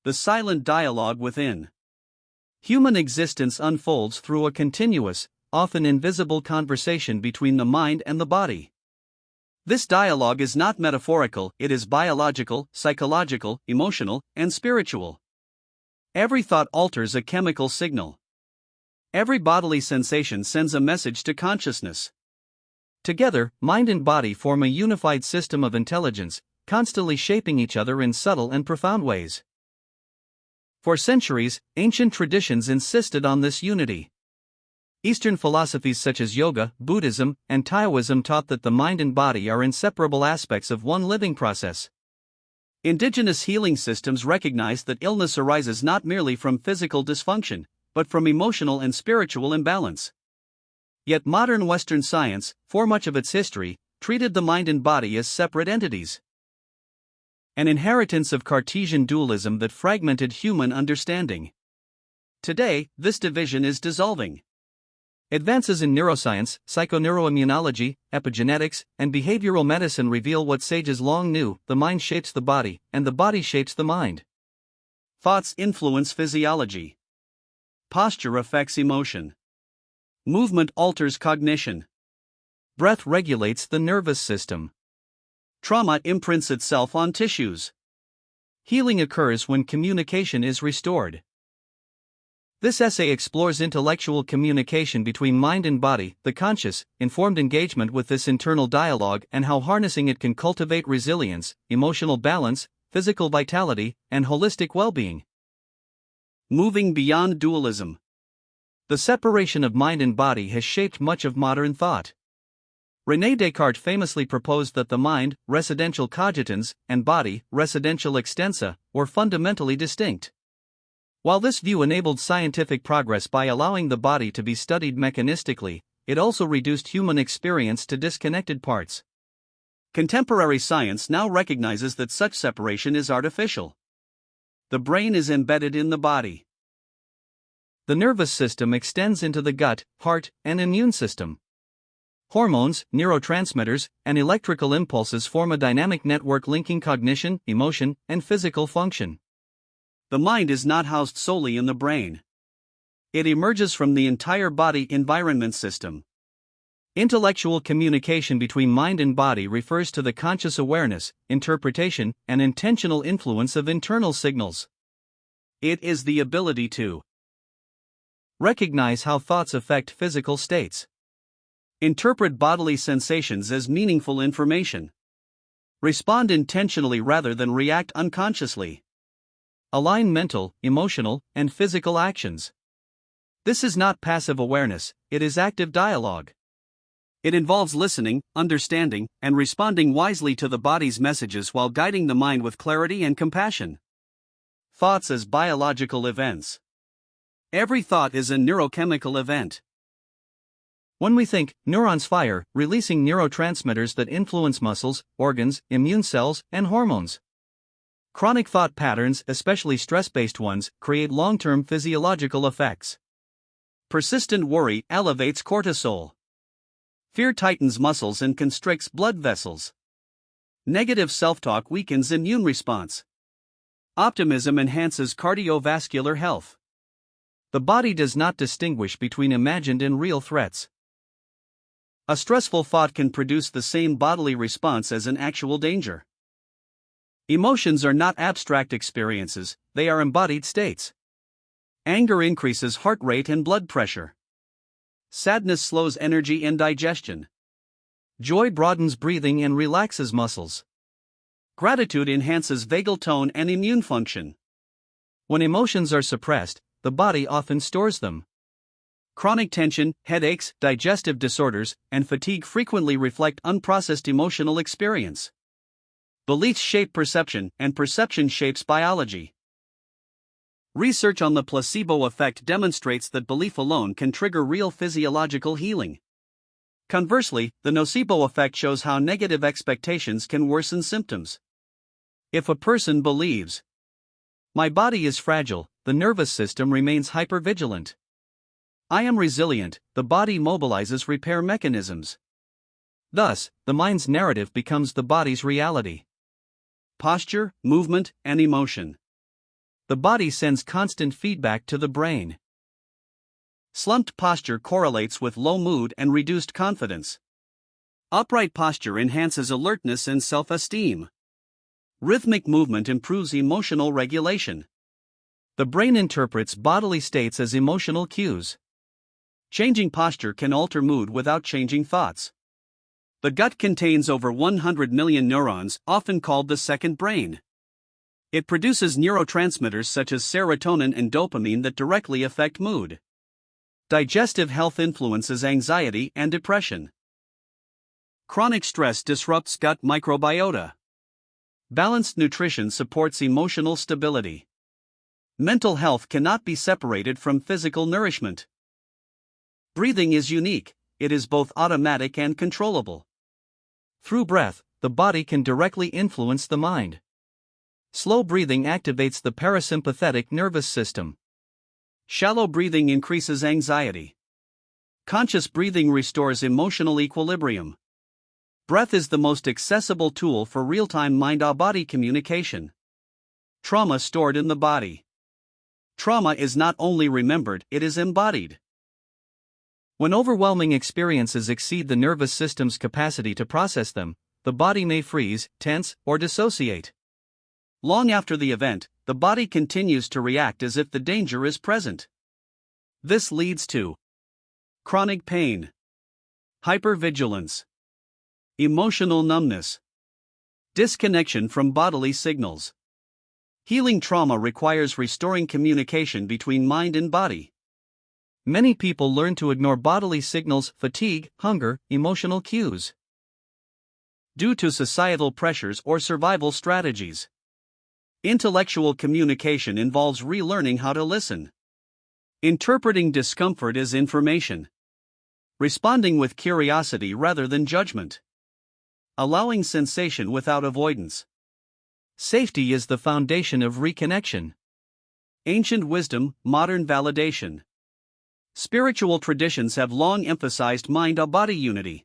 The silent dialogue within. Human existence unfolds through a continuous, often invisible conversation between the mind and the body. This dialogue is not metaphorical, it is biological, psychological, emotional, and spiritual. Every thought alters a chemical signal. Every bodily sensation sends a message to consciousness. Together, mind and body form a unified system of intelligence, constantly shaping each other in subtle and profound ways. For centuries, ancient traditions insisted on this unity. Eastern philosophies such as yoga, Buddhism, and Taoism taught that the mind and body are inseparable aspects of one living process. Indigenous healing systems recognized that illness arises not merely from physical dysfunction, but from emotional and spiritual imbalance. Yet modern Western science, for much of its history, treated the mind and body as separate entities. An inheritance of Cartesian dualism that fragmented human understanding. Today, this division is dissolving. Advances in neuroscience, psychoneuroimmunology, epigenetics, and behavioral medicine reveal what sages long knew: the mind shapes the body, and the body shapes the mind. Thoughts influence physiology. Posture affects emotion. Movement alters cognition. Breath regulates the nervous system. Trauma imprints itself on tissues. Healing occurs when communication is restored. This essay explores intellectual communication between mind and body, the conscious, informed engagement with this internal dialogue, and how harnessing it can cultivate resilience, emotional balance, physical vitality, and holistic well-being. Moving beyond dualism. The separation of mind and body has shaped much of modern thought. René Descartes famously proposed that the mind, residential cogitans, and body, residential extensa, were fundamentally distinct. While this view enabled scientific progress by allowing the body to be studied mechanistically, it also reduced human experience to disconnected parts. Contemporary science now recognizes that such separation is artificial. The brain is embedded in the body. The nervous system extends into the gut, heart, and immune system. Hormones, neurotransmitters, and electrical impulses form a dynamic network linking cognition, emotion, and physical function. The mind is not housed solely in the brain. It emerges from the entire body environment system. Intellectual communication between mind and body refers to the conscious awareness, interpretation, and intentional influence of internal signals. It is the ability to recognize how thoughts affect physical states. Interpret bodily sensations as meaningful information. Respond intentionally rather than react unconsciously. Align mental, emotional, and physical actions. This is not passive awareness, it is active dialogue. It involves listening, understanding, and responding wisely to the body's messages while guiding the mind with clarity and compassion. Thoughts as biological events. Every thought is a neurochemical event. When we think, neurons fire, releasing neurotransmitters that influence muscles, organs, immune cells, and hormones. Chronic thought patterns, especially stress-based ones, create long-term physiological effects. Persistent worry elevates cortisol. Fear tightens muscles and constricts blood vessels. Negative self-talk weakens immune response. Optimism enhances cardiovascular health. The body does not distinguish between imagined and real threats. A stressful thought can produce the same bodily response as an actual danger. Emotions are not abstract experiences, they are embodied states. Anger increases heart rate and blood pressure. Sadness slows energy and digestion. Joy broadens breathing and relaxes muscles. Gratitude enhances vagal tone and immune function. When emotions are suppressed, the body often stores them. Chronic tension, headaches, digestive disorders, and fatigue frequently reflect unprocessed emotional experience. Beliefs shape perception, and perception shapes biology. Research on the placebo effect demonstrates that belief alone can trigger real physiological healing. Conversely, the nocebo effect shows how negative expectations can worsen symptoms. If a person believes, "My body is fragile," the nervous system remains hypervigilant. "I am resilient," the body mobilizes repair mechanisms. Thus, the mind's narrative becomes the body's reality. Posture, movement, and emotion. The body sends constant feedback to the brain. Slumped posture correlates with low mood and reduced confidence. Upright posture enhances alertness and self-esteem. Rhythmic movement improves emotional regulation. The brain interprets bodily states as emotional cues. Changing posture can alter mood without changing thoughts. The gut contains over 100 million neurons, often called the second brain. It produces neurotransmitters such as serotonin and dopamine that directly affect mood. Digestive health influences anxiety and depression. Chronic stress disrupts gut microbiota. Balanced nutrition supports emotional stability. Mental health cannot be separated from physical nourishment. Breathing is unique, it is both automatic and controllable. Through breath, the body can directly influence the mind. Slow breathing activates the parasympathetic nervous system. Shallow breathing increases anxiety. Conscious breathing restores emotional equilibrium. Breath is the most accessible tool for real-time mind-body communication. Trauma stored in the body. Trauma is not only remembered, it is embodied. When overwhelming experiences exceed the nervous system's capacity to process them, the body may freeze, tense, or dissociate. Long after the event, the body continues to react as if the danger is present. This leads to chronic pain, hypervigilance, emotional numbness, disconnection from bodily signals. Healing trauma requires restoring communication between mind and body. Many people learn to ignore bodily signals, fatigue, hunger, emotional cues, due to societal pressures or survival strategies. Intellectual communication involves relearning how to listen. Interpreting discomfort as information. Responding with curiosity rather than judgment. Allowing sensation without avoidance. Safety is the foundation of reconnection. Ancient wisdom, modern validation. Spiritual traditions have long emphasized mind-body unity.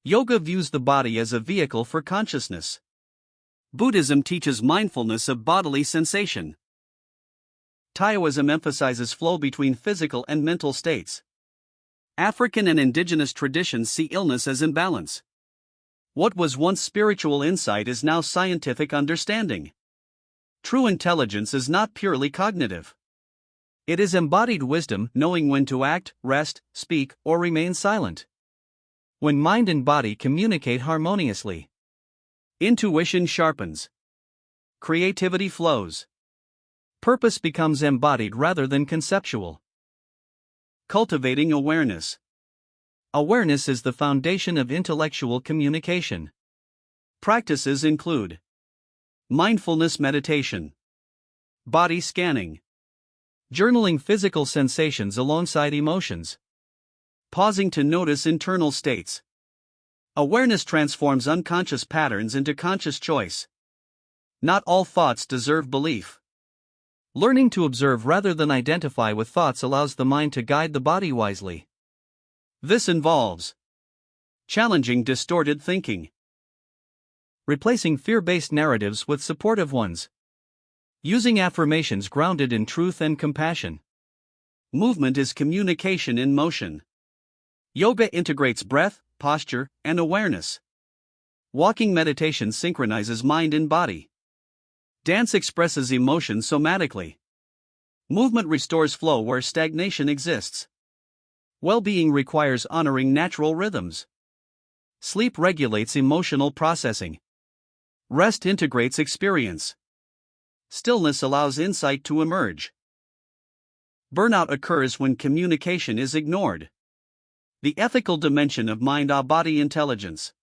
Yoga views the body as a vehicle for consciousness. Buddhism teaches mindfulness of bodily sensation. Taoism emphasizes flow between physical and mental states. African and indigenous traditions see illness as imbalance. What was once spiritual insight is now scientific understanding. True intelligence is not purely cognitive. It is embodied wisdom, knowing when to act, rest, speak, or remain silent. When mind and body communicate harmoniously, intuition sharpens. Creativity flows. Purpose becomes embodied rather than conceptual. Cultivating awareness. Awareness is the foundation of intellectual communication. Practices include mindfulness meditation, body scanning, journaling physical sensations alongside emotions, pausing to notice internal states. Awareness transforms unconscious patterns into conscious choice. Not all thoughts deserve belief. Learning to observe rather than identify with thoughts allows the mind to guide the body wisely. This involves challenging distorted thinking, replacing fear-based narratives with supportive ones, using affirmations grounded in truth and compassion. Movement is communication in motion. Yoga integrates breath, posture, and awareness. Walking meditation synchronizes mind and body. Dance expresses emotion somatically. Movement restores flow where stagnation exists. Well-being requires honoring natural rhythms. Sleep regulates emotional processing. Rest integrates experience. Stillness allows insight to emerge. Burnout occurs when communication is ignored. The ethical dimension of mind-body intelligence.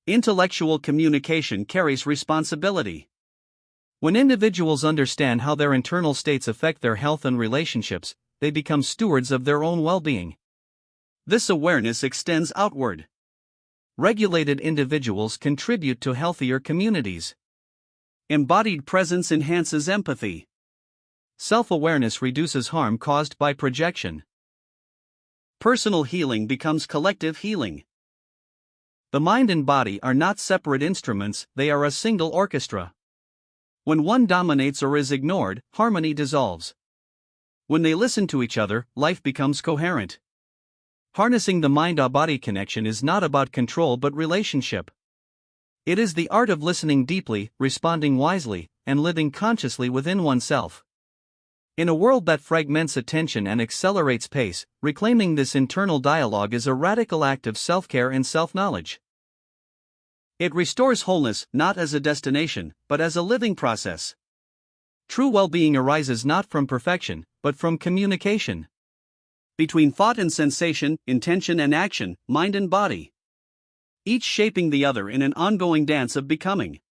Intellectual communication carries responsibility. When individuals understand how their internal states affect their health and relationships, they become stewards of their own well-being. This awareness extends outward. Regulated individuals contribute to healthier communities. Embodied presence enhances empathy. Self-awareness reduces harm caused by projection. Personal healing becomes collective healing. The mind and body are not separate instruments, they are a single orchestra. When one dominates or is ignored, harmony dissolves. When they listen to each other, life becomes coherent. Harnessing the mind-body connection is not about control but relationship. It is the art of listening deeply, responding wisely, and living consciously within oneself. In a world that fragments attention and accelerates pace, reclaiming this internal dialogue is a radical act of self-care and self-knowledge. It restores wholeness not as a destination, but as a living process. True well-being arises not from perfection, but from communication. Between thought and sensation, intention and action, mind and body. Each shaping the other in an ongoing dance of becoming.